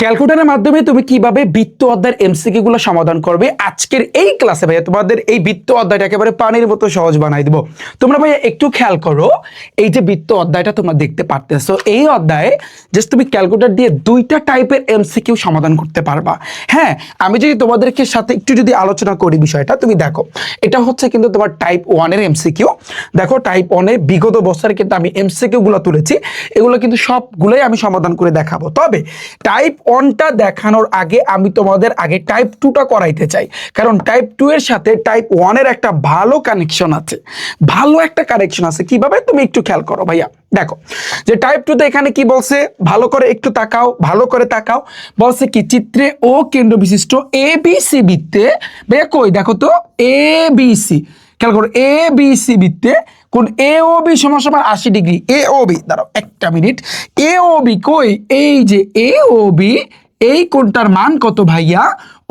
ক্যালকুলেটরের মাধ্যমে তুমি কিভাবে বৃত্ত অধ্যায়ের এমসিকিউ গুলো সমাধান করবে আজকের এই ক্লাসে ভাইয়া তোমাদের এই বৃত্ত অধ্যায়টা একেবারে পানির মতো সহজ বানাই দিব। তোমরা ভাইয়া একটু খেয়াল করো, এই যে বৃত্ত অধ্যায়টা তোমরা দেখতে পারতেছো, এই অধ্যায়ে জাস্ট তুমি ক্যালকুলেটর দিয়ে দুইটা টাইপের এমসিকিউ সমাধান করতে পারবা। হ্যাঁ, আমি যদি তোমাদেরকে সাথে একটু যদি আলোচনা করি বিষয়টা, তুমি দেখো এটা হচ্ছে কিন্তু তোমার টাইপ 1 এর এমসিকিউ। দেখো টাইপ 1 এ বিগত বছরে কিন্তু আমি এমসিকিউ গুলো তুলেছি, এগুলো কিন্তু সবগুলোই আমি সমাধান করে দেখাবো। তবে টাইপ 1টা দেখানোর আগে আমি তোমাদের আগে টাইপ 2টা করাইতে চাই, কারণ টাইপ 2 এর সাথে টাইপ 1 এর একটা ভালো কানেকশন আছে, ভালো একটা কানেকশন আছে। কিভাবে তুমি একটু খেয়াল করো ভাইয়া। দেখো যে টাইপ 2 তে এখানে কি বলছে, ভালো করে একটু তাকাও, ভালো করে তাকাও। বলছে কি, চিত্রে ও কেন্দ্র বিশিষ্ট এবিসি বৃত্তে, ভাইয়া কই দেখো তো এবিসি, খেয়াল করো এবিসি বৃত্তে কোন এ ও বি সমান সমান 80 ডিগ্রি। এ ও বি, দাঁড়াও একটা মিনিট, এ ও বি কই, এই যে এ ও বি, এই কোণটার মান কত ভাইয়া?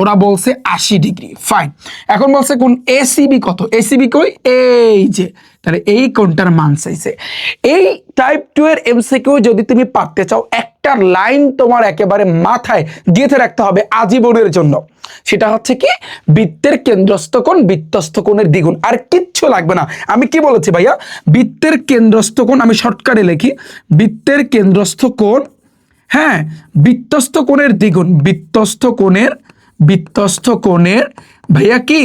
ওরা বলছে 80 ডিগ্রি। ফাইন, এখন বলছে কোন এসিবি কত, এসিবি কই, এই যে, তাহলে এই কোণটার মান চাইছে। এই টাইপ 2 এর এমসিকিউ যদি তুমি পারতে চাও, একটা লাইন তোমার একেবারে মাথায় গেঁথে রাখতে হবে আজীবনের জন্য। সেটা হচ্ছে কি, বৃত্তের কেন্দ্রস্থ কোণ বৃত্তস্থ কোণের দ্বিগুণ, আর কিচ্ছু লাগবে না। আমি কি বলেছি ভাইয়া, বৃত্তের কেন্দ্রস্থ কোণ, আমি শর্টকাটে লিখি, বৃত্তের কেন্দ্রস্থ কোণ, হ্যাঁ, বৃত্তস্থ কোণের দ্বিগুণ, বৃত্তস্থ কোণের ভাইয়া কি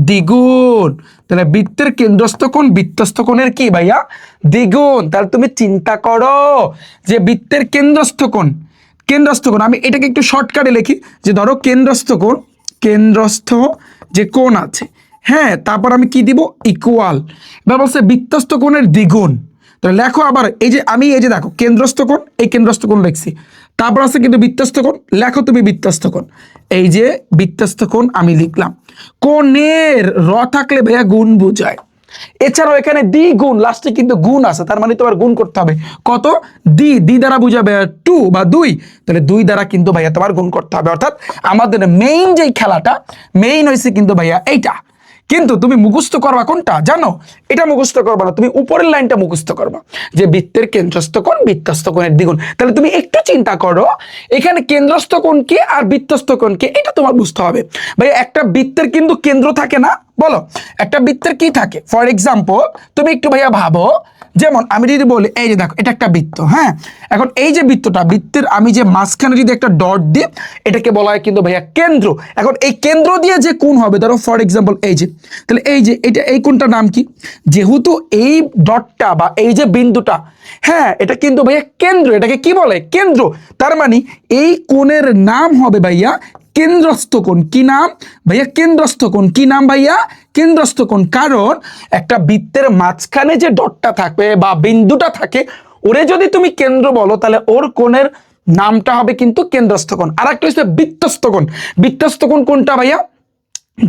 দ্বিগুণ। তাহলে বৃত্তের কেন্দ্রস্থ কোণ বৃত্তস্থ কোণের কি ভাইয়া দ্বিগুণ। তাহলে তুমি চিন্তা করো যে বৃত্তের কেন্দ্রস্থ কোণ, আমি এটাকে একটু শর্টকাটে লিখি, যে ধরো কেন্দ্রস্থ যে কোণ আছে, হ্যাঁ, তারপর আমি কি দিব, ইকুয়াল। এবার বলছে বৃত্তস্থ কোণের দ্বিগুণ। তাহলে লেখো আবার, এই যে আমি এই যে দেখো কেন্দ্রস্থ কোণ, এই কেন্দ্রস্থ কোণ লিখছি, তারপর আছে কিন্তু বৃত্তস্থ কোণ, লেখো তুমি বৃত্তস্থ কোণ, এই যে বৃত্তস্থ কোণ আমি লিখলাম। কোণের র থাকলে ভাইয়া গুণ বোঝায়, এছাড়াও এখানে দ্বিগুণ, লাস্টে কিন্তু গুণ আছে, তার মানে তোমার গুণ করতে হবে কত, দ্বি দ্বারা বুঝাবে 2 বা 2, তাহলে 2 দ্বারা কিন্তু ভাইয়া তোমার গুণ করতে হবে। অর্থাৎ আমাদের মেইন যেই খেলাটা, মেইন হয়েছে কিন্তু ভাইয়া এইটা। কিন্তু তুমি মুখস্থ করবা কোনটা জানো, এটা মুখস্থ করবা না, তুমি উপরের লাইনটা মুখস্থ করবা, যে বৃত্তের কেন্দ্রস্থ কোণ বৃত্তস্থ কোণের দ্বিগুণ। তাহলে তুমি একটু চিন্তা করো, এখানে কেন্দ্রস্থ কোণ কি আর বৃত্তস্থ কোণ কি, এটা তোমার বুঝতে হবে। ভাই একটা বৃত্তের কিন্তু কেন্দ্র থাকে না, বলো একটা বৃত্তের কি থাকে? ফর এক্সাম্পল তুমি একটু ভাইয়া ভাবো, যেমন আমি যদি বলি এই যে দেখো এটা একটা বৃত্ত, হ্যাঁ, এখন এই যে বৃত্তটা, বৃত্তের আমি যে মাঝখানে যদি একটা ডট দিই, এটাকে বলা হয় কিন্তু ভাইয়া কেন্দ্র। এখন এই কেন্দ্র দিয়ে যে কোণ হবে, ধরো ফর এক্সাম্পল এই যে, তাহলে এই যে এটা, এই কোণটার নাম কি? যেহেতু এই ডটটা বা এই যে বিন্দুটা, হ্যাঁ, এটা কিন্তু ভাইয়া কেন্দ্র, এটাকে কি বলে, কেন্দ্র। তার মানে এই কোণের নাম হবে ভাইয়া কেন্দ্রস্থ কোণ। কি নাম ভাইয়া? কেন্দ্রস্থ কোণ। কি নাম ভাইয়া? কেন্দ্রস্থ কোণ। কারণ একটা বৃত্তের মাঝখানে যে ডটটা থাকবে বা বিন্দুটা থাকে, ওরে যদি তুমি কেন্দ্র বলো, তাহলে ওর কোণের নামটা হবে কিন্তু কেন্দ্রস্থ কোণ। আর একটা হচ্ছে বৃত্তস্থ কোণ। বৃত্তস্থ কোণ কোনটা ভাইয়া?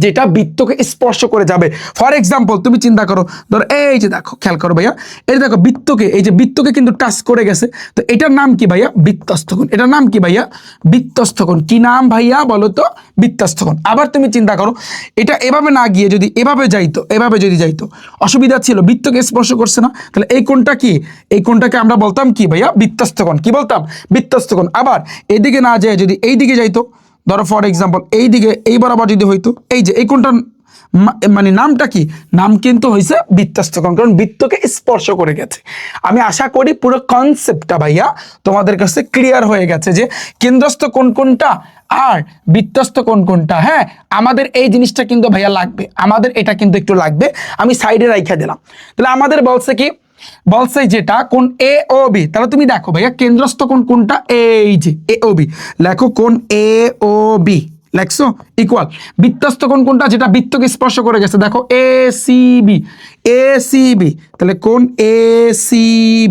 যেটা বৃত্তকে স্পর্শ করে যাবে। ফর এক্সাম্পল তুমি চিন্তা করো, ধরো এই যে দেখো, খেয়াল করো ভাইয়া, এই দেখো বৃত্তকে, এই যে বৃত্তকে কিন্তু টাচ করে গেছে, তো এটার নাম কি ভাইয়া? বৃত্তস্থ কোণ। এটার নাম কি ভাইয়া? বৃত্তস্থ কোণ। কি নাম ভাইয়া বলো তো? বৃত্তস্থ কোণ। আবার তুমি চিন্তা করো, এটা এভাবে না গিয়ে যদি এভাবে যাইতো, এভাবে যদি যাইতো, অসুবিধা ছিল, বৃত্তকে স্পর্শ করছে না, তাহলে এই কোণটা কি? এই কোণটাকে আমরা বলতাম কি ভাইয়া? বৃত্তস্থ কোণ। কি বলতাম? বৃত্তস্থ কোণ। আবার এইদিকে না যায় যদি এই দিকে যাইতো, ধরো ফর এক্সাম্পল এই দিকে, এই বরাবর যদি হইতো, এই যে এই কোণটার মানে নামটা কি? নাম কিন্তু হয়েছে বৃত্তস্থ কোণ, কারণ বৃত্তকে স্পর্শ করে গেছে। আমি আশা করি পুরো কনসেপ্টটা ভাইয়া তোমাদের কাছে ক্লিয়ার হয়ে গেছে, যে কেন্দ্রস্থ কোণ কোনটা আর বৃত্তস্থ কোণ কোনটা। হ্যাঁ, আমাদের এই জিনিসটা কিন্তু ভাইয়া লাগবে, আমাদের এটা কিন্তু একটু লাগবে, আমি সাইডে রাইখা দিলাম। তাহলে আমাদের বলছে কি, বলছে যেটা কোণ এ ও বি, তাহলে তুমি দেখো ভাইয়া কেন্দ্রস্থ কোণ কোনটা, এই যে এ ও বি, লেখো কোণ এ ও বি, লেখছো ইকুয়াল। বৃত্তস্থ কোণ কোনটা? যেটা বৃত্তকে স্পর্শ করে গেছে, দেখো A C B, A C B, তাহলে কোণ এ সি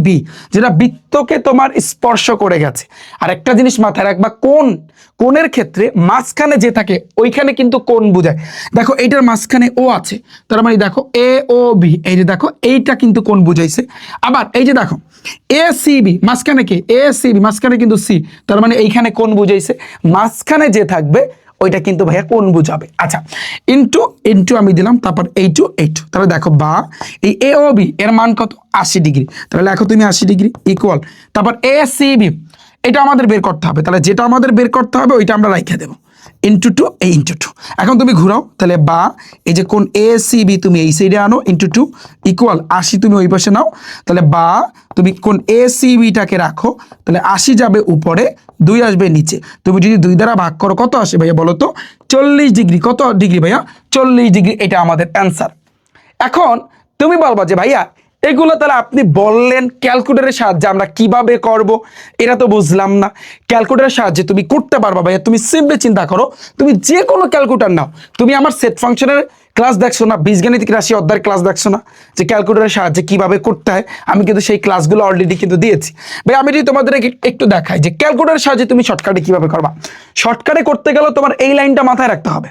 বি, যেটা বৃত্তকে তোমার স্পর্শ করে গেছে। আর একটা জিনিস মাথায় রাখবা, কোণের ক্ষেত্রে মাঝখানে যে থাকে ওইখানে কিন্তু কোণ বোঝায়। দেখো এইটার মাঝখানে ও আছে, তার মানে দেখো এ ও বি, এই যে দেখো এইটা কিন্তু কোণ বুঝাইছে। আবার এই যে দেখো এ সি বি, মাঝখানে কে? এ সি বি, মাঝখানে কিন্তু সি, তার মানে এইখানে কোণ বুঝাইছে। মাঝখানে যে থাকবে ওইটা কিন্তু ভাইয়া কোণ বুঝাবে। আচ্ছা, ইন্টু আমি দিলাম, তারপর এইটু, তাহলে দেখো বা এই এ ও বি এর মান কত? 80 ডিগ্রি। তাহলে লেখো তুমি 80 ডিগ্রি ইকুয়াল, তারপর এ সি বি, এটা আমাদের বের করতে হবে, তাহলে যেটা আমাদের বের করতে হবে ওইটা আমরা রাইখে দেবো, ইন্টু টু, এই ইন্টু টু। এখন তুমি ঘুরাও, তাহলে বা এই যে কোন এ সি বি তুমি এই সাইডে আনো, ইন্টু টু ইকুয়াল 80 তুমি ওই পাশে নাও, তাহলে বা তুমি কোন এ সি বিটাকে রাখো, তাহলে 80 যাবে উপরে, 2 আসবে নিচে। তুমি যদি 2 দ্বারা ভাগ করো কত আসে ভাইয়া বলো তো? 40 ডিগ্রি। কত ডিগ্রি ভাইয়া? 40 ডিগ্রি। এটা আমাদের অ্যান্সার। এখন তুমি বলবা যে ভাইয়া এগুলো তাহলে আপনি বললেন ক্যালকুলেটরের সাহায্যে আমরা কিভাবে করব, এটা তো বুঝলাম না। ক্যালকুলেটরের সাহায্যে তুমি করতে পারবা ভাইয়া, তুমি সিম্পলি চিন্তা করো, তুমি যে কোনো ক্যালকুলেটর নাও, তুমি আমার সেট ফাংশনের ক্লাস দেখছো না, বীজগণিতিক রাশি অধ্যায়ের ক্লাস দেখছো না, যে ক্যালকুলেটরের সাহায্যে কিভাবে করতে হয়, আমি কিন্তু সেই ক্লাসগুলো অলরেডি কিন্তু দিয়েছি ভাই। আমি যদি তোমাদের একটু দেখাই যে ক্যালকুলেটরের সাহায্যে তুমি শর্টকাটে কিভাবে করবা। শর্টকাটে করতে গেলে তোমার এই লাইনটা মাথায় রাখতে হবে,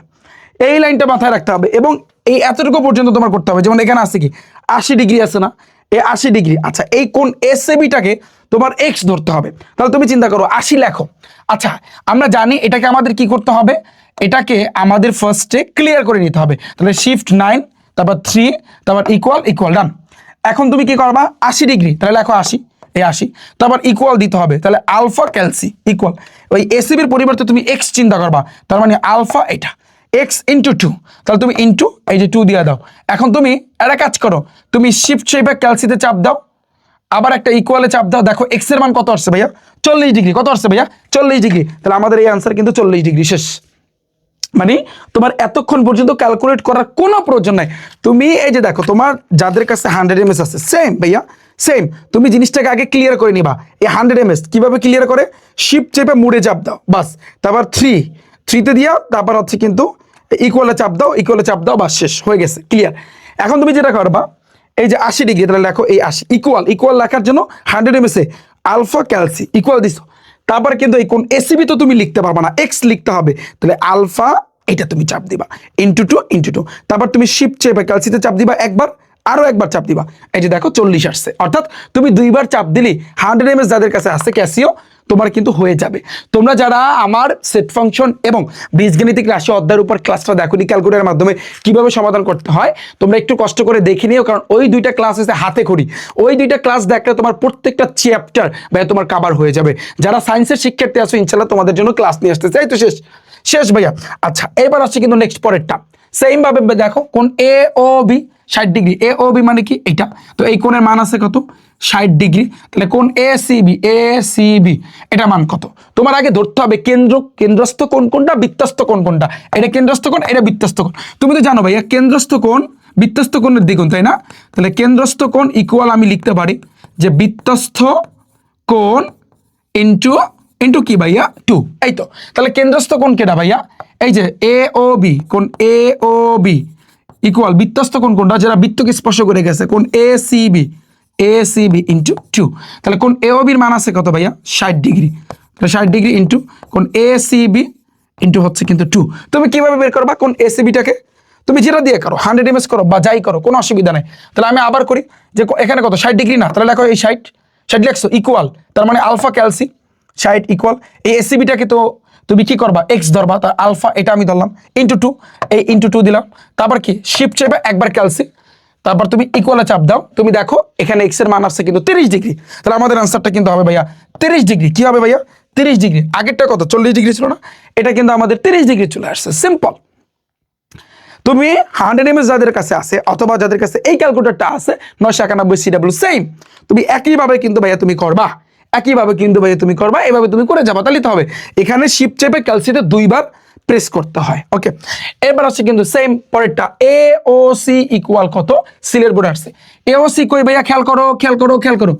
এই লাইনটা মাথায় রাখতে হবে, এবং এই এতটুকু পর্যন্ত তোমার করতে হবে। যেমন এখানে আছে কি 80 ডিগ্রি আছে না, এই 80 ডিগ্রি। আচ্ছা, এই কোন এসএবিটাকে তোমার এক্স ধরতে হবে, তাহলে তুমি চিন্তা করো 80 লেখো। আচ্ছা, আমরা জানি এটাকে আমাদের কি করতে হবে, এটাকে আমাদের ফার্স্টে ক্লিয়ার করে নিতে হবে। তাহলে শিফট 9, তারপর 3, তারপর ইকুয়াল ইকুয়াল, ডান। এখন তুমি কি করবা, 80 ডিগ্রি, তাহলে লেখো 80, এই 80, তারপর ইকুয়াল দিতে হবে, তাহলে আলফা ক্যালসি ইকুয়াল, ওই এসিবির পরিবর্তে তুমি এক্স চিন্তা করবা, তার মানে আলফা এটা এক্স ইন্টু 2, তাহলে তুমি ইন্টু এই যে 2 দিয়ে দাও। এখন তুমি একটা কাজ করো, তুমি শিফট শেপে ক্যালসিতে চাপ দাও, আবার একটা ইকুয়ালে চাপ দাও, দেখো এক্স এর মান কত আসছে ভাইয়া? 40 ডিগ্রি। কত আসছে ভাইয়া? 40 ডিগ্রি। তাহলে আমাদের এই আনসার কিন্তু 40 ডিগ্রি, শেষ। মানে তোমার এতক্ষণ পর্যন্ত ক্যালকুলেট করার কোনো প্রয়োজন নাই। তুমি এই যে দেখো, তোমার যাদের কাছে 100 mS আছে, সেম ভাইয়া সেম, তুমি জিনিসটাকে আগে ক্লিয়ার করে নিবা। এই 100 mS কিভাবে ক্লিয়ার করে, শিফট চেপে মুড়ে চাপ দাও, বাস। তারপর 3তে দিয়া, তারপর হচ্ছে কিন্তু ইকুয়ালে চাপ দাও, ইকুয়ালে চাপ দাও, বাস, শেষ হয়ে গেছে, ক্লিয়ার। এখন তুমি যেটা করবা, এই যে 80 ডিগ্রি, তাহলে লেখো এই 80 ইকুয়াল, ইকুয়াল লেখার জন্য 100 mS আলফা ক্যালসি ইকুয়াল দিছো। তারপর কিন্তু এই কোন এসিবি তো তুমি লিখতে পারবা না, এক্স লিখতে হবে, তাহলে আলফা এটা তুমি চাপ দিবা, ইন্টু টু, তারপর তুমি শিফট চেপে ক্যালসিতে চাপ দিবা একবার, আরো একবার চাপ দিবা, এই যে দেখো 40 আসছে। অর্থাৎ তুমি 2বার চাপ দিলি 100 mS যাদের কাছে আছে ক্যাসিও, তোমার কিন্তু হয়ে যাবে। তোমরা যারা আমার সেট ফাংশন এবং বীজগণিতিক রাশি অধ্যায়ের উপর ক্লাসটা দেখোনি ক্যালকুলেটরের মাধ্যমে কিভাবে সমাধান করতে হয়, তোমরা একটু কষ্ট করে দেখে নিও, কারণ ওই 2টা ক্লাস হচ্ছে হাতে খড়ি। ওই 2টা ক্লাস দেখলে তোমার প্রত্যেকটা চ্যাপ্টার ভাইয়া তোমার কভার হয়ে যাবে। যারা সায়েন্সের শিক্ষার্থী আছো, ইনশাআল্লাহ তোমাদের জন্য ক্লাস নিয়ে আসতে চাই, তো শেষ শেষ ভাইয়া। আচ্ছা, এবার আসছে কিন্তু নেক্সট পরেরটা, সেম ভাবে দেখো কোন এ ও বি 60 ডিগ্রি, এ ও বি মানে কি এটা, তো এই কোণের মান আছে কত? 60 ডিগ্রি। তাহলে কোন এ সি বি এটা মান কত? তোমার আগে ধরতে হবে কেন্দ্রস্থ কোণ কোনটা, বৃত্তস্থ কোণ কোনটা। এটা কেন্দ্রস্থ কোণ, এটা বৃত্তস্থ কোণ। তুমি তো জানো ভাইয়া কেন্দ্রস্থ কোণ বৃত্তস্থ কোণের দ্বিগুণ, তাই না? তাহলে কেন্দ্রস্থ কোণ ইকুয়াল আমি লিখতে পারি যে বৃত্তস্থ কোণ ইন্টু ইন্টু কি ভাইয়া 2, এই তো। তাহলে কেন্দ্রস্থ কোণ কেটা ভাইয়া? এই যে এ ও বি, কোন এ ও বি ইকুয়াল বৃত্তস্থ কোণ কোনটা, যারা বৃত্তকে স্পর্শ করে গেছে, কোন এ সি বি ইন্টু 2। তাহলে কোন এ ও বির মান আছে কত ভাইয়া? 60 ডিগ্রি। তাহলে 60 ডিগ্রি ইন্টু কোন এ সি বি ইন্টু হচ্ছে কিন্তু 2। তুমি কিভাবে বের করবা কোন এ সি বিটাকে? তুমি যেটা দিয়ে করো, 100 mS করো বা যাই করো, কোনো অসুবিধা নেই। তাহলে আমি আবার করি যে এখানে কত 60 ডিগ্রি না, তাহলে লেখো এই 60 লেখছো ইকুয়াল, তার মানে আলফা ক্যালসি 60 ইকুয়াল এই এসিবিটাকে তো তুমি কি করবা, এক্স ধরবা, তার আলফা এটা আমি ধরলাম, ইন্টু 2, এই ইন্টু 2 দিলাম। তারপর কি শিফট চেপে একবার ক্যালসি, তারপর তুমি ইকুয়ালে চাপ দাও, তুমি দেখো এখানে এক্স এর মান আসছে কিন্তু 30 ডিগ্রি। তাহলে আমাদের আনসারটা কিন্তু হবে ভাইয়া 30 ডিগ্রি। কি হবে ভাইয়া? 30 ডিগ্রি। আগেরটা কত 40 ডিগ্রি ছিল না, এটা কিন্তু আমাদের 30 ডিগ্রি চলে আসছে, সিম্পল। তুমি 100 mS যাদের কাছে আছে অথবা যাদের কাছে এই ক্যালকুলেটরটা আছে 991 CW, সেম তুমি একইভাবে কিন্তু ভাইয়া তুমি করবা, একইভাবে কিন্তু ভাইয়া তুমি করবা, এভাবে তুমি করে যাবা, তাহলে তো হবে। এখানে শিফট চেপে ক্যালসিতে 2বার প্রেস করতে হয়, ওকে। এবার আছে কিন্তু সেম পরেরটা, এ ও সি ইকুয়াল কত? সিলের বোর্ডে আসছে এ ও সি কই ভাইয়া? খেয়াল করো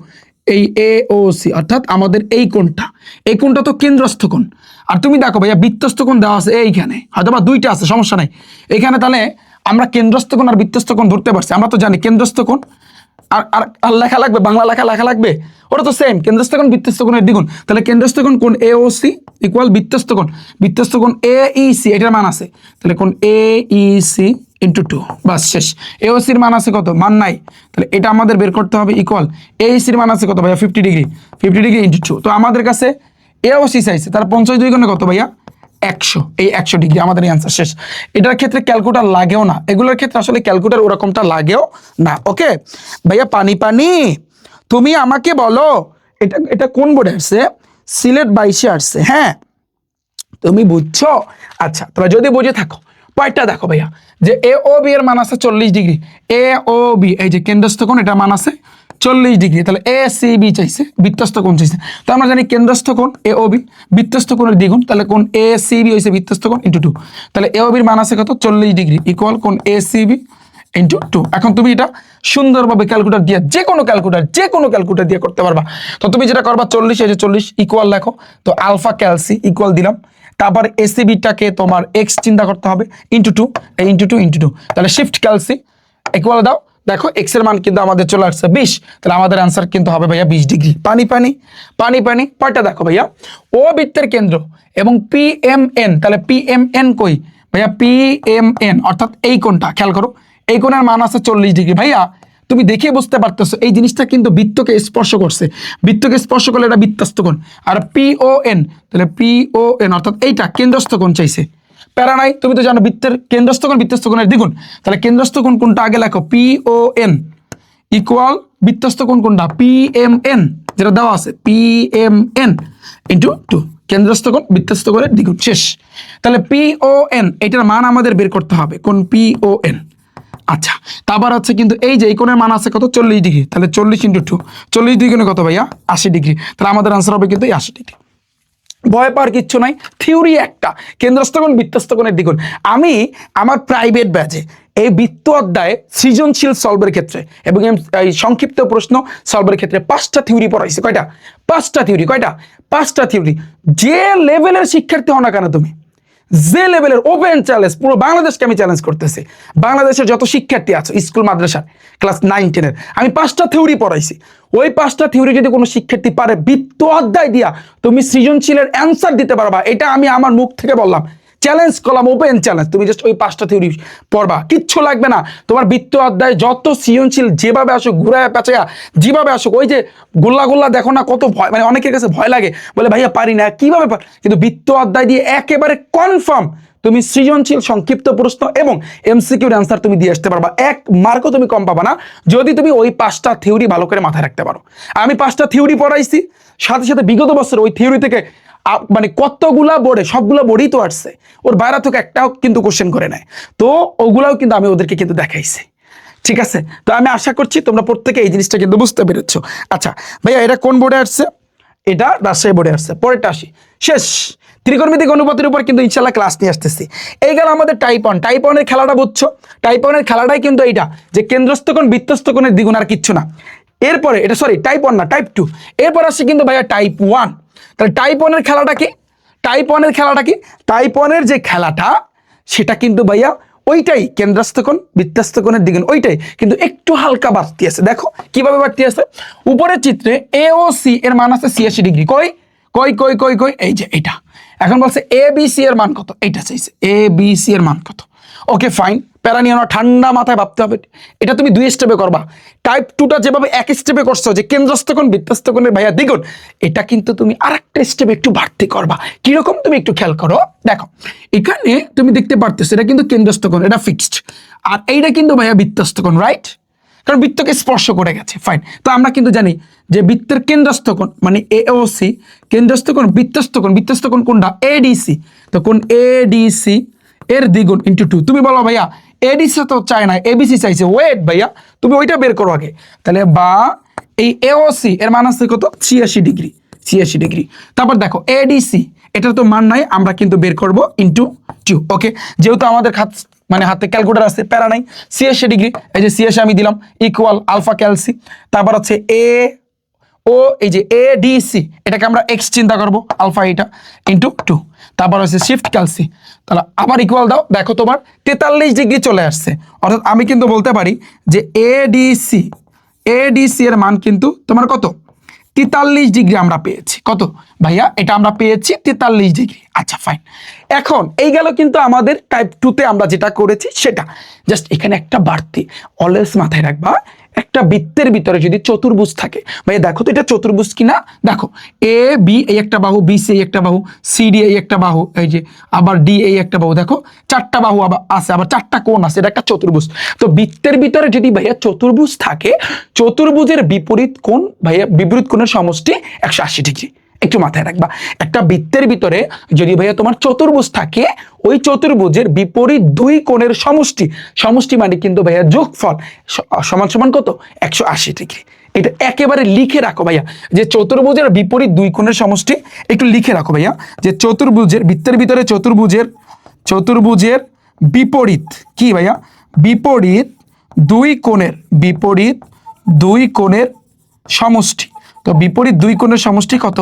এই এ ও সি অর্থাৎ আমাদের এই কোণটা তো কেন্দ্রস্থ কোণ। আর তুমি দেখো ভাইয়া বৃত্তস্থ কোণ দেওয়া আছে এইখানে, হয়তো বা 2টা আছে, সমস্যা নাই এখানে। তাহলে আমরা কেন্দ্রস্থ কোণ আর বৃত্তস্থ কোণ ধরতে পারছি, আমরা তো জানি কেন্দ্রস্থ কোণ আর আর লেখা লাগবে, বাংলা লেখা লাগবে, ওটা তো সেম, কেন্দ্রস্থ কোণ বৃত্তস্থ কোণের দ্বিগুণ। তাহলে কেন্দ্রস্থ কোণ কোণ এ ও সি ইকুয়াল বৃত্তস্থ কোণ এ ই সি, এটার মান আছে, তাহলে কোণ এ ই সি ইন্টু 2, বাস, শেষ। এ ও সির মান আছে কত? মান নাই, তাহলে এটা আমাদের বের করতে হবে ইকুয়াল এ ই সির মান আছে কত ভাইয়া? 50 ডিগ্রি ইন্টু 2। তো আমাদের কাছে এ ও সি চাইছে, তার 52 গুণে কত ভাইয়া? 100, এই 100 ডিগ্রি আমাদের অ্যান্সার, শেষ। এটার ক্ষেত্রে ক্যালকুলেটর লাগেও না, এগুলোর ক্ষেত্রে আসলে ক্যালকুলেটর ওরকমটা লাগেও না, ওকে ভাইয়া। পানি তুমি আমাকে বলো এটা কোন বোর্ডে আসছে? সিলেট 22 আসছে। হ্যাঁ, তুমি বুঝছো? আচ্ছা, তোমরা যদি বুঝে থাকো পয়েন্টটা দেখো ভাইয়া, যে এ ও বি এর মান আছে 40 ডিগ্রি। এ ও বি এই যে কেন্দ্রস্থ কোণ, এটা মান আছে 40 ডিগ্রি। তাহলে এ সি বি চাইছে, বৃত্তস্থ কোণ চাইছে। তো আমরা জানি কেন্দ্রস্থ কোণ এ ও বি, বৃত্তস্থ কোণের দ্বিগুণ, তাহলে কোণ এ সি বি হয়েছে বৃত্তস্থ কোণ ইন্টু 2। তাহলে এ ও বির মান আছে কত? 40 ডিগ্রি ইকুয়াল কোণ এ সি বি ইন্টু 2। এখন তুমি এটা সুন্দরভাবে ক্যালকুলেটর দিয়ে, যে কোনো ক্যালকুলেটর দিয়ে করতে পারবা। তো তুমি যেটা করবা 40, এই যে 40 ইকুয়াল লেখো, তো আলফা ক্যালসি ইকুয়াল দিলাম। তারপর এসিবিটাকে তোমার এক্স চিন্তা করতে হবে ইন্টু 2, এই ইন্টু 2, তাহলে শিফট ক্যালসি ইকুয়াল দাও। দেখো এক্স এর মান কিন্তু আমাদের চলে আসছে 20, তাহলে আমাদের আনসার কিন্তু হবে ভাইয়া 20 ডিগ্রি। পানি পানি পানি পানি পয়টা দেখো ভাইয়া, ও বৃত্তের কেন্দ্র এবং পি এম এন, তাহলে পি এম এন কই ভাইয়া? পি এম এন অর্থাৎ এই কোণটা খেয়াল করো, এই কোণের মান আছে 40 ডিগ্রি। ভাইয়া তুমি দেখে বুঝতে পারতেছো এই জিনিসটা কিন্তু বৃত্তকে স্পর্শ করছে, বৃত্তকে স্পর্শ করলে এটা বৃত্তস্থ কোণ। আর পি ও এন, তাহলে পি ও এন অর্থাৎ এইটা কেন্দ্রস্থ কোণ চাইছে। প্যারা নাই, তুমি তো জানো বৃত্তের কেন্দ্রস্থ কোণ বৃত্তস্থ কোণের দ্বিগুণ। তাহলে কেন্দ্রস্থ কোণ কোনটা আগে লেখো, পি ও এন ইকুয়াল বৃত্তস্থ কোণ কোনটা? পি এম এন, যেটা দেওয়া আছে পি এম এন ইন্টু 2। কেন্দ্রস্থ কোণ বৃত্তস্থ কোণের দ্বিগুণ, শেষ। তাহলে পি ও এন এটার মান আমাদের বের করতে হবে, কোন পি ও এন। আচ্ছা, তারপর হচ্ছে কিন্তু এই যে এই কোণের মান আছে কত? 40 ডিগ্রি। তাহলে 40 ইন্টু 2, 40 দ্বিগুণে কত ভাইয়া? 80 ডিগ্রি। তাহলে আমাদের আনসার হবে কিন্তু 80 ডিগ্রি। ভয় পাওয়ার কিচ্ছু নাই, থিওরি একটা, কেন্দ্রস্থ কোণ বৃত্তস্থ কোণের দ্বিগুণ। আমি আমার প্রাইভেট ব্যাচে এই বৃত্ত অধ্যায়ে সৃজনশীল সলভের ক্ষেত্রে এবং এই সংক্ষিপ্ত প্রশ্ন সলভের ক্ষেত্রে 5টা থিওরি পড়াইছি। কয়টা? 5টা থিওরি। কয়টা? 5টা থিওরি। যে লেভেলের শিক্ষার্থী হও না কেন তুমি, যে লেভেলের, ওপেন চ্যালেঞ্জ, পুরো বাংলাদেশকে আমি চ্যালেঞ্জ করতেছি। বাংলাদেশের যত শিক্ষার্থী আছে স্কুল মাদ্রাসার ক্লাস 9-10-এর, আমি 5টা থিওরি পড়াইছি। ওই 5টা থিওরি যদি কোনো শিক্ষার্থী পারে বৃত্ত অধ্যায় দিয়া তুমি সৃজনশীলের অ্যান্সার দিতে পারবা, এটা আমি আমার মুখ থেকে বললাম, চ্যালেঞ্জ করলাম, ওপেন চ্যালেঞ্জ। তুমি জাস্ট ওই 5টা থিওরি পড়বা, কিচ্ছু লাগবে না। তোমার বৃত্ত অধ্যায় যত সৃজনশীল যেভাবে আসুক, ঘুরায় পেঁচায়া যেভাবে আসুক, ওই যে গোল্লা গোল্লা দেখো না, কত ভয়, মানে অনেকের কাছে ভয় লাগে, বলে ভাইয়া পারি না, কিভাবে কিন্তু বৃত্ত অধ্যায় দিয়ে একেবারে কনফার্ম তুমি সৃজনশীল সংক্ষিপ্ত প্রশ্ন এবং এমসিকিউর অ্যান্সার তুমি দিয়ে আসতে পারবা। 1 মার্কও তুমি কম পাবা না যদি তুমি ওই 5টা থিওরি ভালো করে মাথায় রাখতে পারো। আমি 5টা থিওরি পড়াইছি, সাথে সাথে বিগত বছর ওই থিওরি থেকে মানে কতগুলা বোর্ডে, সবগুলো বোর্ডই তো আসছে, ওর বাইরে থেকে একটাও কিন্তু কোশ্চেন করে নেয়। তো ওগুলাও কিন্তু আমি ওদেরকে কিন্তু দেখাইছি। ঠিক আছে, তো আমি আশা করছি তোমরা প্রত্যেকে এই জিনিসটা কিন্তু বুঝতে পেরেছো। আচ্ছা ভাইয়া, এটা কোন বোর্ডে আসছে? এটা রাজশাহী বোর্ডে আসছে। পরেরটা আসি, শেষ। ত্রিকোণমিতিক অনুপাতের উপর কিন্তু ইনশাল্লাহ ক্লাস নিয়ে আসতেছি। এই গেল আমাদের টাইপ 1। টাইপ 1-এর খেলাটা বুঝছো? টাইপ 1-এর খেলাটাই কিন্তু এইটা, যে কেন্দ্রস্থ কোণ বৃত্তস্থ কোণের দ্বিগুণ, আর কিচ্ছু না। এরপরে এটা সরি টাইপ 1 না, টাইপ 2। এরপর আসছে কিন্তু ভাইয়া টাইপ 1। তাহলে টাইপ 1-এর খেলাটা কি? টাইপ 1-এর খেলাটা কি? টাইপ 1-এর যে খেলাটা সেটা কিন্তু ভাইয়া ওইটাই, কেন্দ্রস্থ কোণ বৃত্তস্থ কোণের দ্বিগুণ, ওইটাই, কিন্তু একটু হালকা বাড়তি আছে। দেখো কিভাবে বাড়তি আছে, উপরের চিত্রে এ ও সি এর মান আছে 86 ডিগ্রি। কই কই কই কই কই এই যে এইটা। এখন বলছে এ বি সি এর মান কত, এইটা চাইছে, এ বি সি এর মান কত। ওকে ফাইন, প্যারা নিয়ে ঠান্ডা মাথায় ভাবতে হবে। এটা তুমি 2 স্টেপে করবা। টাইপ 2টা যেভাবে 1 স্টেপে করছো, যে কেন্দ্রস্থ কোণ বৃত্তস্থ কোণের ভাইয়া দ্বিগুণ, এটা কিন্তু তুমি আরেকটা স্টেপে একটু বাড়তি করবা। কিরকম তুমি একটু খেয়াল করো। দেখো এখানে তুমি দেখতে পারতেছো এটা কিন্তু কেন্দ্রস্থ কোণ, এটা ফিক্সড, আর এইটা কিন্তু ভাইয়া বৃত্তস্থ কোণ, রাইট? কারণ বৃত্তকে স্পর্শ করে গেছে, ফাইন। তো আমরা কিন্তু জানি যে বৃত্তের কেন্দ্রস্থ কোণ মানে এওসি, কেন্দ্রস্থ কোণ বৃত্তস্থ কোণ, বৃত্তস্থ কোণ কোনটা? এডিসি। তো কোণ এডিসি এর দ্বিগুণ ইন্টু 2। তুমি বলো ভাইয়া এডিসি তো চাই না, এবিসি চাইছে। ওয়েট ভাইয়া, তুমি ওইটা বের করো আগে। তাহলে বা এই এওসি এর মান আছে কত? 86 ডিগ্রি, 86 ডিগ্রি। তারপর দেখো এডিসি, এটার তো মান নাই, আমরা কিন্তু বের করব ইন্টু 2। ওকে, যেহেতু আমাদের মানে হাতে ক্যালকুলেটর আছে, প্যারা নাই। 86 ডিগ্রি, এই যে 86 আমি দিলাম ইকুয়াল আলফা ক্যালসি। তারপর হচ্ছে এ ও এই যে এ ডি সি, এটাকে আমরা এক্স চিন্তা করব, আলফা এটা ইন্টু 2। তারপর হচ্ছে শিফট ক্যালসি, তাহলে আবার ইকুয়াল দাও। দেখো তোমার 43 ডিগ্রি চলে আসছে, অর্থাৎ আমি কিন্তু বলতে পারি যে এডিসি এর মান কিন্তু তোমার কত? 43 ডিগ্রি আমরা পেয়েছি। কত ভাইয়া? এটা আমরা পেয়েছি 43 ডিগ্রি। আচ্ছা ফাইন। এখন এই গেল কিন্তু আমাদের টাইপ 2-তে আমরা যেটা করেছি সেটা। জাস্ট এখানে একটা বাড়তি অলওয়েজ মাথায় রাখবা, একটা বৃত্তের ভিতরে যদি চতুর্ভুজ থাকে, ভাইয়া দেখো তো এটা চতুর্ভুজ কিনা। দেখো এ বি এই একটা বাহু, বি সি এই একটা বাহু, সি ডি এই একটা বাহু, এই যে আবার ডি এই একটা বাহু, দেখো 4টা বাহু আবার আছে, আবার 4টা কোণ আছে, এটা একটা চতুর্ভুজ। তো বৃত্তের ভিতরে যদি ভাইয়া চতুর্ভুজ থাকে, চতুর্ভুজের বিপরীত কোণ ভাইয়া, বিপরীত কোণের সমষ্টি 180 ডিগ্রি। একটু মাথায় রাখবা। একটা বৃত্তের ভিতরে যদি ভাইয়া তোমার চতুর্ভুজ থাকে, ওই চতুর্ভুজের বিপরীত দুই কোণের সমষ্টি, সমষ্টি মানে কিন্তু ভাইয়া যোগফল সমান সমান কত, 180 ডিগ্রি। এটা একেবারে লিখে রাখো ভাইয়া, যে চতুর্ভুজের বিপরীত দুই কোণের সমষ্টি একটু লিখে রাখো ভাইয়া, যে চতুর্ভুজের বৃত্তের ভিতরে চতুর্ভুজের বিপরীত কি ভাইয়া, বিপরীত দুই কোণের সমষ্টি। তো বিপরীত দুই কোণের সমষ্টি কত,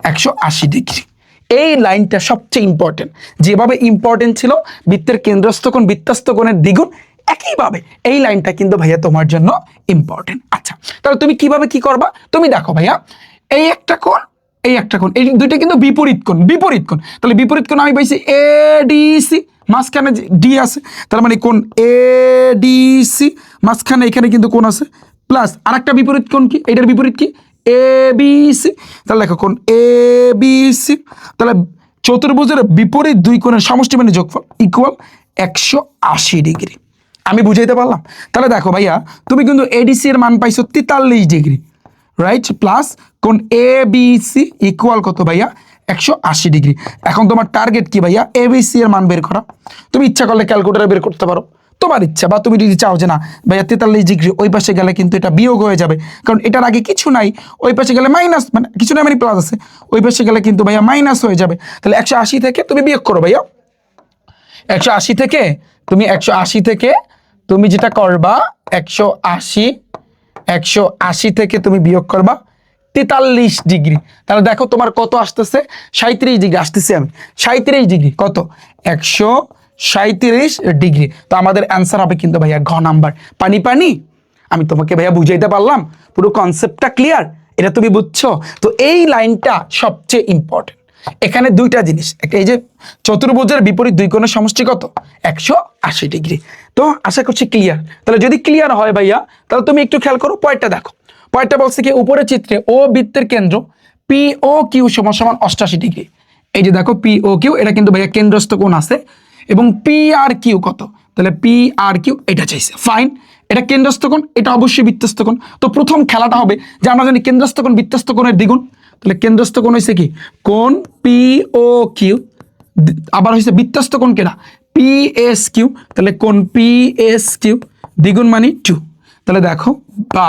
180 ডিগ্রি। এই লাইনটা সবচেয়ে ইম্পর্টেন্ট। যেভাবে ইম্পর্টেন্ট ছিল বৃত্তের কেন্দ্রস্থ কোণ বৃত্তস্থ কোণের দ্বিগুণ, একইভাবে এই লাইনটা কিন্তু ভাইয়া তোমার জন্য ইম্পর্টেন্ট। আচ্ছা, তাহলে তুমি কিভাবে কি করবা, তুমি দেখো ভাইয়া, এই একটা কোণ এই দুইটা কিন্তু বিপরীত কোণ। তাহলে বিপরীত কোণ আমি পাইছি এডিসি, মাঝখানে ডি আছে, তার মানে কোণ এডিসি, মাঝখানে এখানে কিন্তু কোণ আছে, প্লাস আরেকটা বিপরীত কোণ কি, এটার বিপরীত কি, এবিসি। তাহলে দেখো কোণ এবিসি, তাহলে চতুর্ভুজের বিপরীত দুই কোণের সমষ্টি মানে যোগফল ইকুয়াল 180 ডিগ্রি। আমি বুঝাইতে পারলাম? তাহলে দেখো ভাইয়া, তুমি কিন্তু এডিসি এর মান পাইছো 43 ডিগ্রি, রাইট, প্লাস কোণ এবিসি ইকুয়াল কত ভাইয়া, 180 ডিগ্রি। এখন তোমার টার্গেট কি ভাইয়া, এবিসি এর মান বের করা। তুমি ইচ্ছা করলে ক্যালকুলেটরে বের করতে পারো, তোমার ইচ্ছা, বা তুমি যদি চাও যে না ভাইয়া 43 ডিগ্রি ওই পাশে গেলে কিন্তু এটা বিয়োগ হয়ে যাবে, কারণ এটার আগে কিছু নাই, ওই পাশে গেলে মাইনাস, মানে কিছু নাই মানে প্লাস আছে, ওই পাশে গেলে কিন্তু ভাইয়া মাইনাস হয়ে যাবে। তাহলে 180 থেকে তুমি বিয়োগ করো ভাইয়া, 180 থেকে তুমি যেটা করবা, 180 থেকে তুমি বিয়োগ করবা 43 ডিগ্রি। তাহলে দেখো তোমার কত আসতেছে, 37 ডিগ্রি আসতেছে। আমি 37 ডিগ্রি কত, 137 ডিগ্রি। তো আমাদের অ্যান্সার হবে কিন্তু ভাইয়া ঘ নাম্বার। পানি। আমি তোমাকে ভাইয়া বুঝাইতে পারলাম? পুরো কনসেপ্টটা ক্লিয়ার? এটা তুমি বুঝছো? তো এই লাইনটা সবচেয়ে ইম্পর্টেন্ট। এখানে দুইটা জিনিস, এই যে চতুর্ভুজের বিপরীত দুই কোণের সমষ্টি কত, 180 ডিগ্রি। তো আশা করছি ক্লিয়ার। তাহলে যদি ক্লিয়ার হয় ভাইয়া, তাহলে তুমি একটু খেয়াল করো, পয়েন্টটা দেখো। পয়েন্টটা বলছে কি, উপরের চিত্রে ও বৃত্তের কেন্দ্র পি ও কিউ সমান 88 ডিগ্রি। এই যে দেখো পি ও কিউ, এটা কিন্তু ভাইয়া কেন্দ্রস্থ কোণ আছে, এবং পি আর কিউ কত, তাহলে পি আর কিউ এটা চাইছে, ফাইন। এটা কেন্দ্রস্থ কোণ, এটা অবশ্যই বৃত্তস্থ কোণ। তো প্রথম খেলাটা হবে যে আমরা জানি কেন্দ্রস্থ কোণ বৃত্তস্থ কোণের দ্বিগুণ। তাহলে কেন্দ্রস্থ কোণ হয়েছে কি, কোণ পি ও কিউ, আবার হয়েছে বৃত্তস্থ কোণ কেনা, পি এস কিউ। তাহলে কোণ পি এস কিউ দ্বিগুণ মানে 2। তাহলে দেখো, বা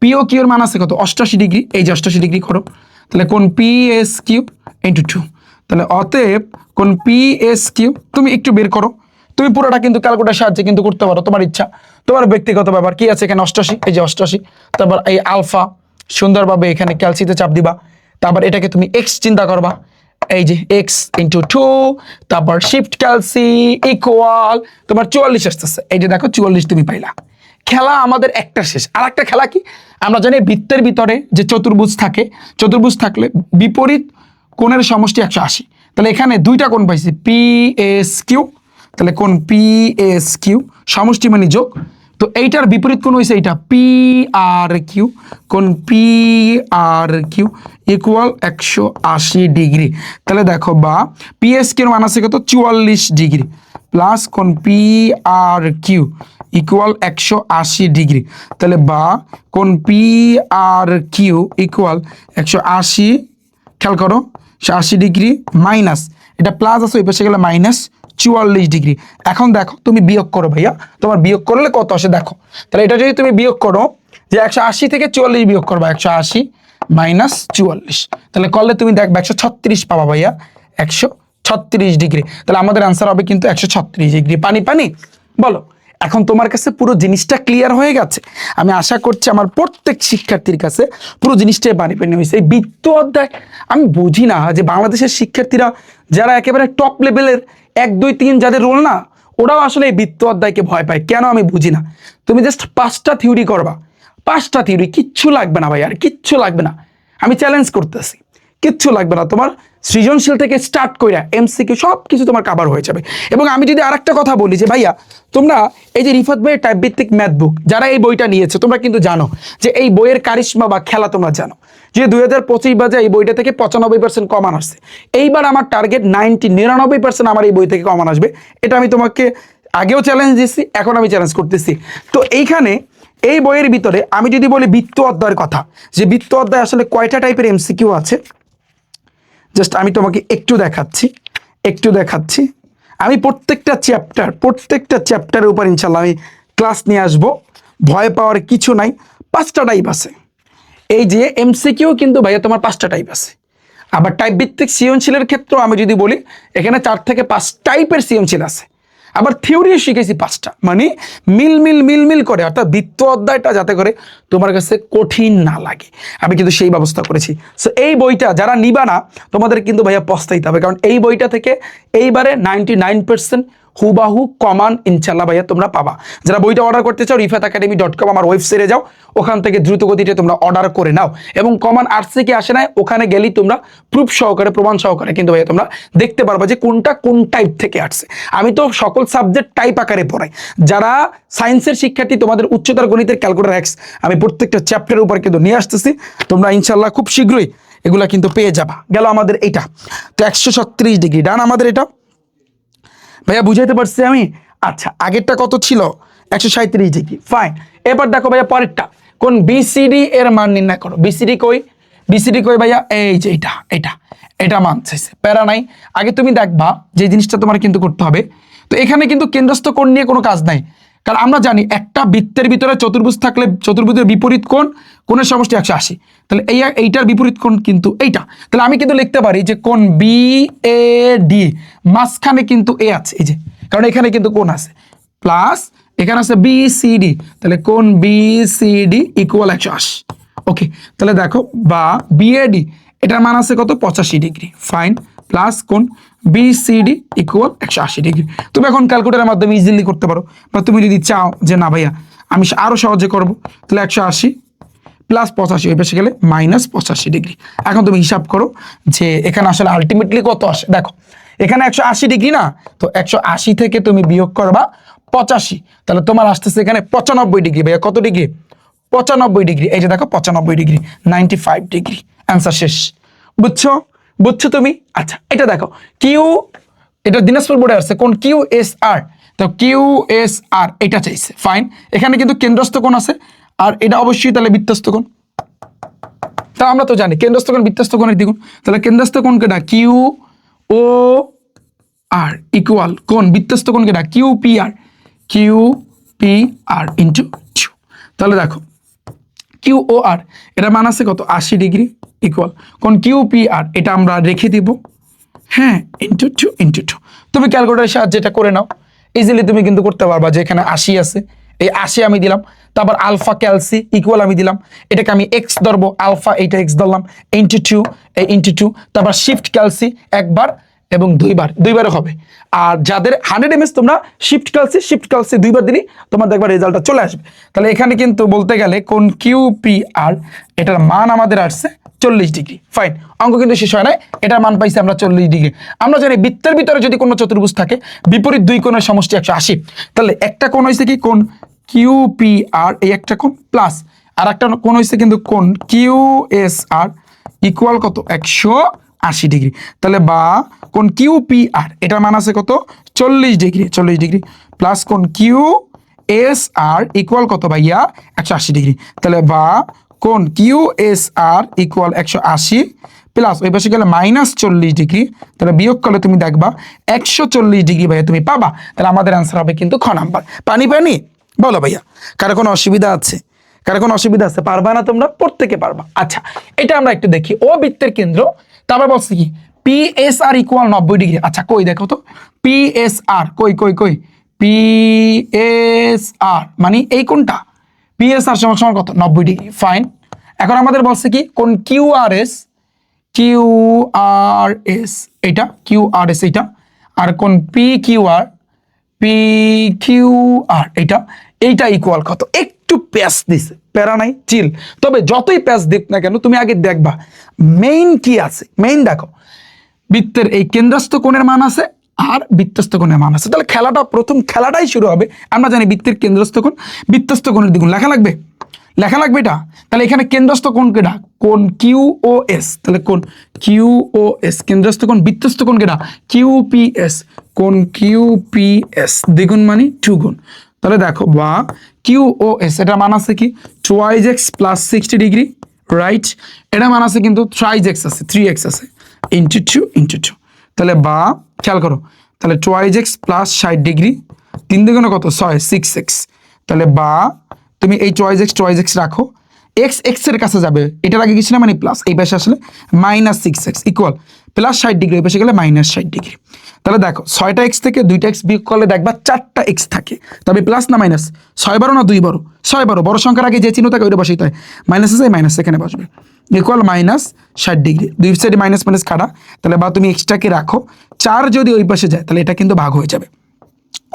পি ও কিউ এর মান আছে কত, 88 ডিগ্রি। এই যে 88 ডিগ্রি করো, তাহলে কোণ পি এস কিউ ইন্টু 2। তাহলে অতএব কোণ পি এস কিউ তুমি একটু বের করো, তুমি পুরোটা কিন্তু ক্যালকুলেটার সাহায্যে কিন্তু করতে পারো, তোমার ইচ্ছা, তোমার ব্যক্তিগত ব্যাপার। কি আছে এখানে, 88, এই যে 88, তারপর এই আলফা সুন্দরভাবে এখানে ক্যালসিতে চাপ দিবা, তারপর এটাকে তুমি এক্স চিন্তা করবা, এই যে এক্স ইন্টু 2, তারপর শিফট ক্যালসি ইকুয়াল তোমার 44 আসতেছে। এই যে দেখো 44 তুমি পাইলা। খেলা আমাদের একটা শেষ। আর একটা খেলা কি, আমরা জানি বৃত্তের ভিতরে যে চতুর্ভুজ থাকে, চতুর্ভুজ থাকলে বিপরীত কোণের সমষ্টি 180। তাহলে এখানে দুইটা কোণ পাইছি, পি এস কিউ, তাহলে কোণ পি এস কিউ সমষ্টি মানে যোগ। তো এইটার বিপরীত কোণ হয়েছে এইটা পি আর কিউ, কোণ P R Q equal 180 degree. তাহলে দেখো, বা পি এস কিউর মান আছে কত, 44 ডিগ্রি, প্লাস কোণ P R Q equal 180 degree. তাহলে বা কোণ পি আর কিউ ইকুয়াল 180, খেয়াল করো 80 ডিগ্রি মাইনাস এটা প্লাস আছে, ওই পাশে গেলে মাইনাস 44 ডিগ্রি। এখন দেখো তুমি বিয়োগ করো ভাইয়া, তোমার বিয়োগ করলে কত আসে দেখো। তাহলে এটা যদি তুমি বিয়োগ করো, যে 180 থেকে 44 বিয়োগ করবা, 180 মাইনাস 44, তাহলে করলে তুমি দেখবে 136 পাবা ভাইয়া, 136 ডিগ্রি। তাহলে আমাদের অ্যান্সার হবে কিন্তু 136 ডিগ্রি। পানি বলো। এখন তোমার কাছে পুরো জিনিসটা ক্লিয়ার হয়ে গেছে। আমি আশা করছি আমার প্রত্যেক শিক্ষার্থীর কাছে পুরো জিনিসটাই পানি হয়েছে। এই বৃত্ত অধ্যায় আমি বুঝি না যে বাংলাদেশের শিক্ষার্থীরা যারা একেবারে টপ লেভেলের 1, 2, 3 যাদের রোল না, ওরাও আসলে এই বৃত্ত অধ্যায়কে ভয় পায় কেন আমি বুঝি না। তুমি জাস্ট 5টা থিওরি করবা, 5টা থিওরি, কিচ্ছু লাগবে না ভাই, আর কিচ্ছু লাগবে না। আমি চ্যালেঞ্জ করতেছি, কিচ্ছু লাগবে না। তোমার সৃজনশীল থেকে স্টার্ট কইরা এমসিকিউ সব কিছু তোমার কভার হয়ে যাবে। এবং আমি যদি আরেকটা কথা বলি যে ভাইয়া, তোমরা এই যে রিফাত ভাইয়ের টাইপ ভিত্তিক ম্যাথ বুক যারা এই বইটা নিয়েছে, তোমরা কিন্তু জানো যে এই বইয়ের কারিশমা বা খেলা তোমরা জানো যে 2025 বাজে এই বইটা থেকে 95% কমান আসছে। এইবার আমার টার্গেট 99% আমার এই বই থেকে কমান আসবে। এটা আমি তোমাকে আগেও চ্যালেঞ্জ দিচ্ছি, এখন আমি চ্যালেঞ্জ করতেছি। তো এইখানে এই বইয়ের ভিতরে আমি যদি বলি বৃত্ত অধ্যায়ের কথা, যে বৃত্ত অধ্যায় আসলে কয়টা টাইপের এমসিকিউ আছে, জাস্ট আমি তোমাকে একটু দেখাচ্ছি আমি প্রত্যেকটা চ্যাপ্টারের উপর ইনশাল্লাহ আমি ক্লাস নিয়ে আসবো, ভয় পাওয়ার কিছু নাই। 5টা টাইপ আছে, এই যে এমসিকিউ কিন্তু ভাইয়া তোমার 5টা টাইপ আছে। আবার টাইপ ভিত্তিক সৃজনশীলের ক্ষেত্রেও আমি যদি বলি এখানে 4 থেকে 5 টাইপের সৃজনশীল আছে। আবার থিওরিও শিখেছি 5টা, মানে মিল করে, অর্থাৎ বৃত্ত অধ্যায়টা যাতে করে তোমার কাছে কঠিন না লাগে আমি কিন্তু সেই ব্যবস্থা করেছি। সো এই বইটা যারা নিবা না তোমাদের কিন্তু ভাইয়া পস্তাইতে হবে, কারণ এই বইটা থেকে এইবারে 99% হুবাহু কমান ইনশাল্লাহ ভাইয়া তোমরা পাবা। যারা বইটা অর্ডার করতে চাও rifatacademy.com আমার ওয়েবসাইটে যাও, ওখান থেকে দ্রুত গতিতে তোমরা অর্ডার করে নাও। এবং কমান আসছে কি আসে না ওখানে গেলেই তোমরা প্রুফ সহকারে, প্রমাণ সহকারে কিন্তু ভাইয়া তোমরা দেখতে পারবা যে কোনটা কোন টাইপ থেকে আসছে। আমি তো সকল সাবজেক্ট টাইপ আকারে পড়াই। যারা সায়েন্সের শিক্ষার্থী তোমাদের উচ্চতর গণিতের ক্যালকুলেটর এক্স আমি প্রত্যেকটা চ্যাপ্টারের উপর কিন্তু নিয়ে আসতেছি, তোমরা ইনশাল্লাহ খুব শীঘ্রই এগুলা কিন্তু পেয়ে যাবা। গেল আমাদের এইটা, তো 136 ডিগ্রি ডান আমাদের এটা ভাইয়া, বুঝাইতে পারছি আমি? আচ্ছা, আগেরটা কত ছিল? 137 ডিগ্রি, ফাইন। এবার দেখো ভাইয়া পরেরটা, কোন বিসিডি এর মান নির্ণয় করো। বিসিডি কই ভাইয়া? এই যে এটা মান চাইছে, প্যারা নাই। আগে তুমি দেখবা যে জিনিসটা তোমার কিন্তু করতে হবে। তো এখানে কিন্তু কেন্দ্রস্থ কোণ নিয়ে কোনো কাজ নাই, কারণ আমরা জানি একটা বৃত্তের ভিতরে চতুর্ভুজ থাকলে চতুর্ভুজের বিপরীত কোণের সমষ্টি 180। তাহলে এইটার বিপরীত কোণ কিন্তু এইটা। তাহলে আমি কিন্তু লিখতে পারি যে কোণ বি এ ডি, মাঝখানে কিন্তু এ আছে, এই যে, কারণ এখানে কিন্তু কোণ আছে, প্লাস এখানে আছে বি সি ডি, তাহলে কোণ বি সি ডি ইকুয়াল 180। ওকে, তাহলে দেখো বা বিএডি এটার মান আছে কত? 85 ডিগ্রি, ফাইন, প্লাস কোণ বিসিডি ইকুয়াল 180 ডিগ্রি। তুমি এখন ক্যালকুলেটরের মাধ্যমে ইজিলি করতে পারো, বা তুমি যদি চাও যে না ভাইয়া আমি আরো সহজে করব, তাহলে 180 প্লাস 85 ওই পাশে গেলে -85 ডিগ্রি। এখন তুমি হিসাব করো যে এখানে আসলে আলটিমেটলি কত আসে। দেখো এখানে 180 ডিগ্রি না, তো 180 থেকে তুমি বিয়োগ করবা 85, তাহলে তোমার আসতেছে এখানে 95 ডিগ্রি। ভাইয়া কত ডিগ্রি? 95 ডিগ্রি। এই যে দেখো 95 ডিগ্রি, 95 ডিগ্রি, অ্যান্সার শেষ। বুঝছো তুমি? আচ্ছা, এটা দেখো কিউ, এটা দিনাজপুর বোর্ডে আসছে কোন কিউ এস আর, তো কিউ এস আর এটা চাইছে, ফাইন। এখানে কিন্তু কেন্দ্রস্থ কোণ আছে, আর এটা অবশ্যই তাহলে বৃত্তস্থ কোণ। তা আমরা তো জানি কেন্দ্রস্থ কোণ বৃত্তস্থ কোণের দ্বিগুণ, তাহলে কেন্দ্রস্থ কোণ কেটা? কিউ ও আর ইকুয়াল কোণ বৃত্তস্থ কোণ কেটা? Q P R into 2। তাহলে দেখো কিউ ও আর এটা মান আছে কত? 80 ডিগ্রি ইকুয়াল কোণ কিউ পি আর, এটা আমরা রেখে দিব, হ্যাঁ, ইন্টু 2। তুমি ক্যালকুলেটরের সাহায্যে এটা করে নাও, ইজিলি তুমি কিন্তু করতে পারবা যে এখানে 80 আছে, এই 80 আমি দিলাম, তারপর আলফা ক্যালসি ইকুয়াল আমি দিলাম, এটাকে আমি এক্স ধরবো, আলফা এইটা এক্স ধরলাম, ইন্টু 2, এই ইন্টু 2, তারপর শিফট ক্যালসি একবার এবং দুইবারও হবে। আর যাদের 100 mS তোমরা শিফট ক্যালসি 2বার দিলেই তোমার দেখবা রেজাল্টটা চলে আসবে। তাহলে এখানে কিন্তু বলতে গেলে কোন কিউ পি আর এটার মান আমাদের আসছে 40 ডিগ্রি, ফাইন। অঙ্ক কিন্তু শেষ হয় নাই, এটার মান পাইছি আমরা 40 ডিগ্রি। আমরা জানি বৃত্তের ভিতরে যদি কোনো চতুর্ভুজ থাকে বিপরীত দুই কোণের সমষ্টি 180, তাহলে একটা কোণ হয়েছে কি? কোণ কিউ পি আর, এই একটা কোণ প্লাস আর একটা কোণ হয়েছে কিন্তু কোণ কিউ এস আর ইকুয়াল কত? 180 ডিগ্রি। তাহলে বা কোণ কিউ পি আর এটার মান আছে কত? 40 ডিগ্রি প্লাস কোণ কিউ এস আর ইকুয়াল কত ভাইয়া? 180 ডিগ্রি। তাহলে বা কোণ কিউ এস আর ইকুয়াল 180 প্লাস ওই পাশে গেলে -40 ডিগ্রি, তাহলে বিয়োগ করলে তুমি দেখবা 140 ডিগ্রি ভাইয়া তুমি পাবা। তাহলে আমাদের অ্যান্সার হবে কিন্তু খ নাম্বার। পানি বলো ভাইয়া, কারো কোনো অসুবিধা আছে? পারবা না তোমরা? প্রত্যেকে পারবা। আচ্ছা, এটা আমরা একটু দেখি। ও বৃত্তের কেন্দ্র, তারপর বলছে কি পি এস আর ইকুয়াল 90 ডিগ্রি। আচ্ছা কই দেখো তো, পি এস আর কই পি এস আর মানে এই কোনটা? পি এস আর সমান কত? 90 ডিগ্রি, ফাইন। এখন আমাদের বলছে কি কোন কিউ আর এস এটা এটা, আর কোন পি কিউ আর এইটা ইকুয়াল কত? একটু প্যাচ দিছে, প্যারা নাই, চিল। তবে যতই প্যাচ দিক না কেন তুমি আগে দেখবা মেইন কি আছে। মেইন দেখো বৃত্তের এই কেন্দ্রস্থ কোণের মান আছে আর বৃত্তস্থ কোণের মান আছে। তাহলে প্রথম খেলাটাই শুরু হবে। আমরা জানি বৃত্তের কেন্দ্রস্থ কোণ বৃত্তস্থ কোণের দ্বিগুণ, লেখা লাগবে এটা। তাহলে এখানে কেন্দ্রস্থ কোণ কেটা? কোণ কিউ ও এস, তাহলে কোণ কিউ ও এস কেন্দ্রস্থ কোণ, বৃত্তস্থ কোণ কেটা? কিউ পি এস, কোণ কিউ পি এস দ্বিগুণ মানে 2 গুণ। তাহলে দেখো বা কিউ ও এস এটা মান আছে কি? 2x + 60 degree, right. এটা মান আছে কিন্তু 3x আছে, ইন্টু টু ইন্টু টু, তাহলে বা খেয়াল করো, তাহলে 2x প্লাস 60 ডিগ্রি, 3 দুগুণে কত 6, 6x, তাহলে বা তুমি এই 2x রাখো, x এর কাছে যাবে, এটার আগে কিছু না মানে প্লাস, এই পাশে আসলে -6x ইকুয়াল প্লাস 60 ডিগ্রি, এই পাশে গেলে -60 ডিগ্রি। তাহলে দেখো 6টা x থেকে 2টা x বিয়োগ করলে দেখবা 4টা x থাকে, তবে প্লাস না মাইনাস, 6 বারো না 2 বারো, 6 বারো, বড় সংখ্যার আগে যে চিহ্ন থাকে ওইটা বসাইতে হয়, মাইনাস আছে মাইনাস এখানে বসবে, ইকুয়াল -60 ডিগ্রি, দুই সাইডে মাইনাস মাইনাস কাটা, তাহলে বা তুমি এক্সটাকে রাখো, 4 যদি ওই পাশে যায় তাহলে এটা কিন্তু ভাগ হয়ে যাবে।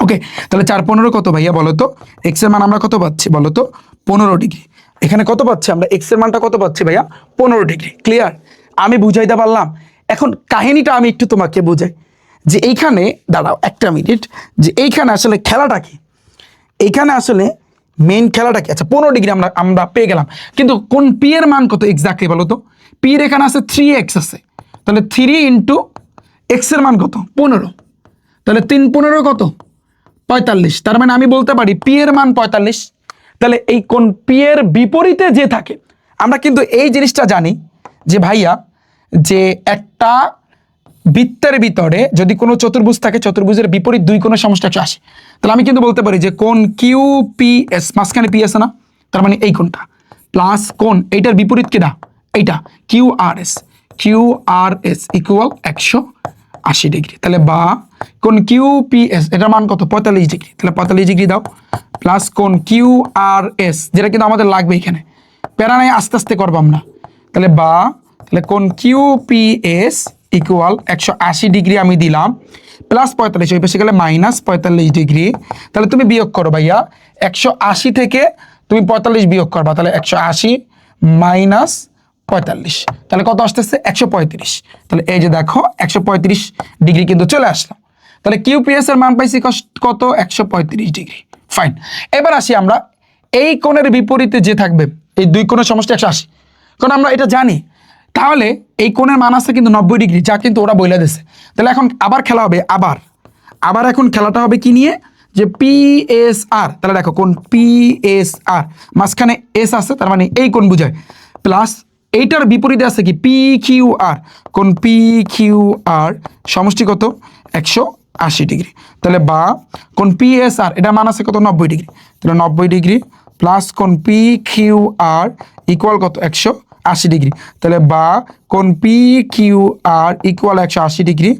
ওকে, তাহলে 4 15 কত ভাইয়া বলো তো, এক্স এর মান আমরা কত পাচ্ছি বলো তো, 15 ডিগ্রি। এখানে কত পাচ্ছি আমরা, এক্স এর মানটা কত পাচ্ছি ভাইয়া, 15 ডিগ্রি। ক্লিয়ার? আমি বুঝাইতে পারলাম? এখন কাহিনীটা আমি একটু তোমাকে বুঝাই, যে এইখানে দাঁড়াও একটা মিনিট, যে এইখানে আসলে খেলাটা কি, এইখানে আসলে মেইন খেলাটা কি, আচ্ছা 15 ডিগ্রি আমরা পেয়ে গেলাম, কিন্তু কোন পি এর মান কত এক্স্যাক্টলি বলো তো, পি এর এখানে আছে 3x আছে, তাহলে 3 ইন্টু এক্স এর মান কত 15, তাহলে 3 15 কত 45, তার মানে আমি বলতে পারি পি এর মান 45। তাহলে এই কোন পি এর বিপরীতে যে থাকে, আমরা কিন্তু এই জিনিসটা জানি যে ভাইয়া, যে একটা বৃত্তের ভিতরে যদি কোনো চতুর্ভুজ থাকে, চতুর্ভুজের বিপরীত দুই কোণের সমষ্টি 180, তাহলে আমি কিন্তু বলতে পারি যে কোণ কিউ পি এস, মাঝখানে পি আছে না, তার মানে এই কোণটা প্লাস কোণ এইটার বিপরীত কেটা, এইটা Q R S equal 180 degree. তাহলে বা কোণ কিউ পি এস এটার মান কত 45 ডিগ্রি, তাহলে 45 ডিগ্রি দাও, প্লাস কোণ কিউ আর এস যেটা কিন্তু আমাদের লাগবে এখানে, প্যারা নাই আস্তে আস্তে করবো আমরা, তাহলে বা তাহলে কোণ Q P S equal 180 degree আমি দিলাম, প্লাস 45, ওই পাশে গেলে -45 ডিগ্রি। তাহলে তুমি বিয়োগ করো ভাইয়া, 180 থেকে তুমি 45 বিয়োগ করবা, তাহলে 180 মাইনাস 45, তাহলে কত আসতেছে 135। তাহলে এই যে দেখো 135 ডিগ্রি কিন্তু চলে আসলাম, তাহলে কিউপিএস এর মান পাইছি কত 135 ডিগ্রি। ফাইন, এবার আসি আমরা এই কোণের বিপরীতে যে থাকবে, এই দুই কোণের সমষ্টি 180, কারণ আমরা এটা জানি, তাহলে এই কোণের মান আছে কিন্তু 90 ডিগ্রি, যা কিন্তু ওরা বইলা দিছে। তাহলে এখন আবার খেলা হবে, আবার এখন খেলাটা হবে কি নিয়ে, যে পিএসআর, তাহলে দেখো কোণ পিএসআর মাঝখানে এস আছে, তার মানে এই কোণ বুঝায়, প্লাস এইটার বিপরীতে আছে কি পি কিউ আর, কোণ পি কিউ আর সমষ্টি কত 180 ডিগ্রি। তাহলে বা কোণ পিএসআর এটা মান আছে কত 90 ডিগ্রি, তাহলে 90 ডিগ্রি প্লাস কোণ পি কিউ আর ইকুয়াল কত 180 ডিগ্রি, তাহলে বা কোণ P Q R equal 180 degree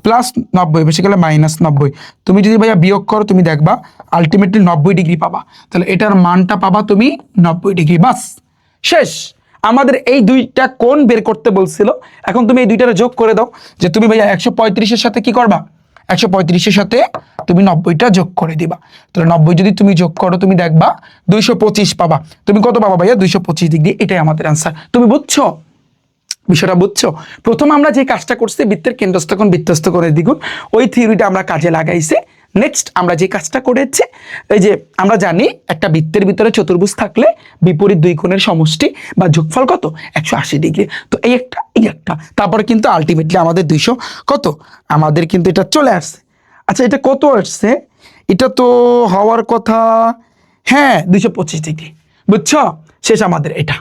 plus 90, বেশি গেলে -90। তুমি যদি ভাইয়া বিয়োগ করো তুমি দেখবা আলটিমেটলি 90 ডিগ্রি পাবা, তাহলে এটার মানটা পাবা তুমি 90 ডিগ্রি, বাস শেষ। আমাদের এই দুইটা কোণ বের করতে বলছিল, এখন তুমি এই দুইটারে যোগ করে দাও, যে তুমি ভাইয়া 135-এর সাথে কি করবা, 135-এর সাথে তুমি 90টা যোগ করে দিবা, তাহলে 90 যদি তুমি যোগ করো তুমি দেখবা 225 পাবা। তুমি কত পাবা ভাইয়া 225 ডিগ্রি, এটাই আমাদের অ্যান্সার। তুমি বুঝছো বিষয়টা, বুঝছো? প্রথম আমরা যে কাজটা করছি বৃত্তের কেন্দ্রস্থ কোণ বৃত্তস্থ কোণের দ্বিগুণ, ওই থিওরিটা আমরা কাজে লাগাইছি। নেক্সট আমরা যে কাজটা করেছি, এই যে আমরা জানি একটা বৃত্তের ভিতরে চতুর্ভুজ থাকলে বিপরীত দুই কোণের সমষ্টি বা যোগফল কত 180 ডিগ্রি, তো এই একটা তারপরে কিন্তু আলটিমেটলি আমাদের 200 কত আমাদের কিন্তু এটা চলে আসছে। আচ্ছা এটা কত আসছে, এটা তো হওয়ার কথা, হ্যাঁ 225 ডিগ্রি, বুঝছো? শেষ আমাদের এটা।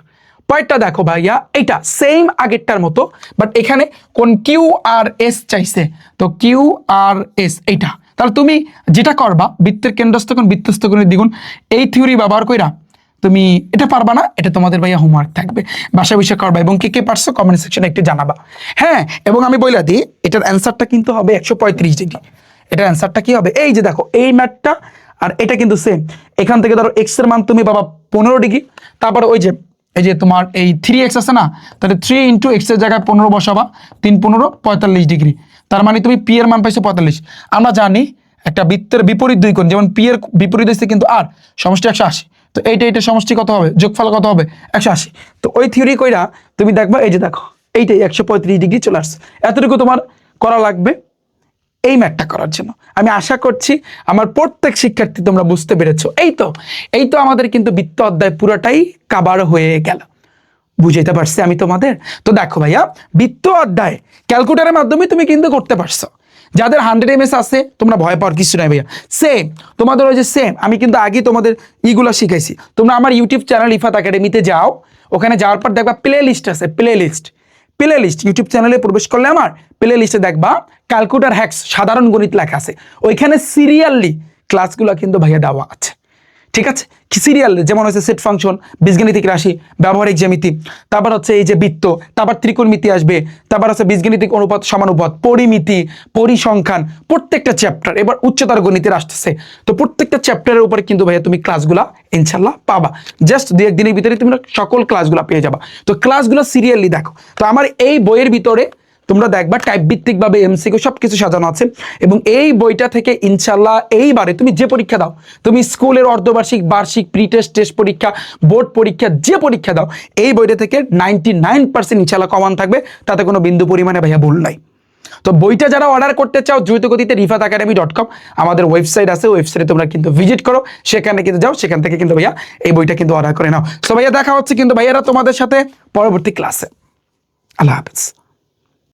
পয়েন্টটা দেখো ভাইয়া, এটা সেম আগেরটার মতো, বাট এখানে কোন কিউ আর এস চাইছে, তো কিউ আর এস এইটা। তাহলে তুমি যেটা করবা বৃত্তের কেন্দ্রস্থ কোণ বৃত্তস্থ কোণের দ্বিগুণ, এই থিওরি ব্যবহার কইরা তুমি এটা পারবা না, এটা তোমাদের ভাইয়া হোমওয়ার্ক থাকবে, বাসা বসে করবা, এবং কে কে পারছো কমেন্ট সেকশনে একটু জানাবা। হ্যাঁ, এবং আমি বইলা দিই এটার অ্যান্সারটা কিন্তু হবে 135 ডিগ্রি। এটার অ্যান্সারটা কি হবে, এই যে দেখো এই ম্যাথটা আর এটা কিন্তু সেম। এখান থেকে ধরো এক্স এর মান তুমি পাবা 15 ডিগ্রি, তারপরে ওই যে এই যে তোমার এই 3x আছে না, তাহলে 3 ইন্টু এক্স এর জায়গায় 15 বসাবা, 3 15 45 ডিগ্রি, তার মানে তুমি পি এর মান পাইছো 45। আমরা জানি একটা বৃত্তের বিপরীত দুই কোণ, যেমন পি এর বিপরীত হচ্ছে কিন্তু আর সমষ্টি 180, তো এইটা সমষ্টি কত হবে, যোগফল কত হবে 180। তো ওই থিওরি কইরা তুমি দেখবা এই যে দেখো এইটাই 135 ডিগ্রি চলে আসছে। এতটুকু তোমার করা লাগবে এই ম্যাথটা করার জন্য। আমি আশা করছি আমার প্রত্যেক শিক্ষার্থী তোমরা বুঝতে পেরেছো। এই তো আমাদের কিন্তু বৃত্ত অধ্যায় পুরোটাই কাভার হয়ে গেল, বুঝাইতে পারছি আমি তোমাদের? তো দেখো ভাইয়া, বৃত্ত অধ্যায় ক্যালকুলেটরের মাধ্যমে তুমি কিন্তু করতে পারছো। যাদের 100 ms আছে তোমরা ভয় পাওয়ার কিছু নাই ভাইয়া, সেম তোমাদের ওই যে সেম আমি কিন্তু আগে তোমাদের ইগুলো শিখাইছি। তোমরা আমার ইউটিউব চ্যানেল ইফাত একাডেমিতে যাও, ওখানে যাওয়ার পর দেখবা প্লে লিস্ট আছে, প্লে লিস্ট, ইউটিউব চ্যানেলে প্রবেশ করলে আমার প্লে লিস্টে দেখবা ক্যালকুলেটর হ্যাক্স সাধারণ গণিত লেখা আছে, ওইখানে সিরিয়ালি ক্লাসগুলো কিন্তু ভাইয়া দেওয়া আছে, ঠিক আছে? সিরিয়াল যেমন হচ্ছে সেট ফাংশন, বীজগণিতিক রাশি, ব্যবহারিক জ্যামিতি, তারপর হচ্ছে এই যে বৃত্ত, তারপর ত্রিকোণমিতি আসবে, তারপর হচ্ছে বীজগণিতিক অনুপাত সমানুপাত, পরিমিতি, পরিসংখ্যান, প্রত্যেকটা চ্যাপ্টার, এবার উচ্চতর গণিতের আসতেছে, তো প্রত্যেকটা চ্যাপ্টারের উপরে কিন্তু ভাইয়া তুমি ক্লাসগুলা ইনশাল্লাহ পাবা, জাস্ট 2-1 দিনের ভিতরে তুমি সকল ক্লাসগুলা পেয়ে যাবা। তো ক্লাসগুলো সিরিয়ালি দেখো। তো আমার এই বইয়ের ভিতরে তোমরা দেখবা টাইপ ভিত্তিক ভাবে এমসিকিউ সবকিছু সাজানো আছে, এবং এই বইটা থেকে ইনশাল্লাহ এইবারে তুমি যে পরীক্ষা দাও, তুমি স্কুলের অর্ধবার্ষিক, বার্ষিক, প্রি টেস্ট, টেস্ট পরীক্ষা, বোর্ড পরীক্ষা, যে পরীক্ষা দাও, এই বইটা থেকে 99% ইনশাল্লাহ কমন থাকবে, তাতে কোনো বিন্দু পরিমাণে ভাইয়া ভুল নাই। তো বইটা যারা অর্ডার করতে চাও দ্রুত গতিতে rifatacademy.com আমাদের ওয়েবসাইট আছে, ওয়েবসাইটে তোমরা কিন্তু ভিজিট করো, সেখানে কিন্তু যাও, সেখান থেকে কিন্তু ভাইয়া এই বইটা কিন্তু অর্ডার করে নাও। সো ভাইয়া দেখা হচ্ছে কিন্তু ভাইয়ারা তোমাদের সাথে পরবর্তী ক্লাসে। আল্লাহ হাফেজ।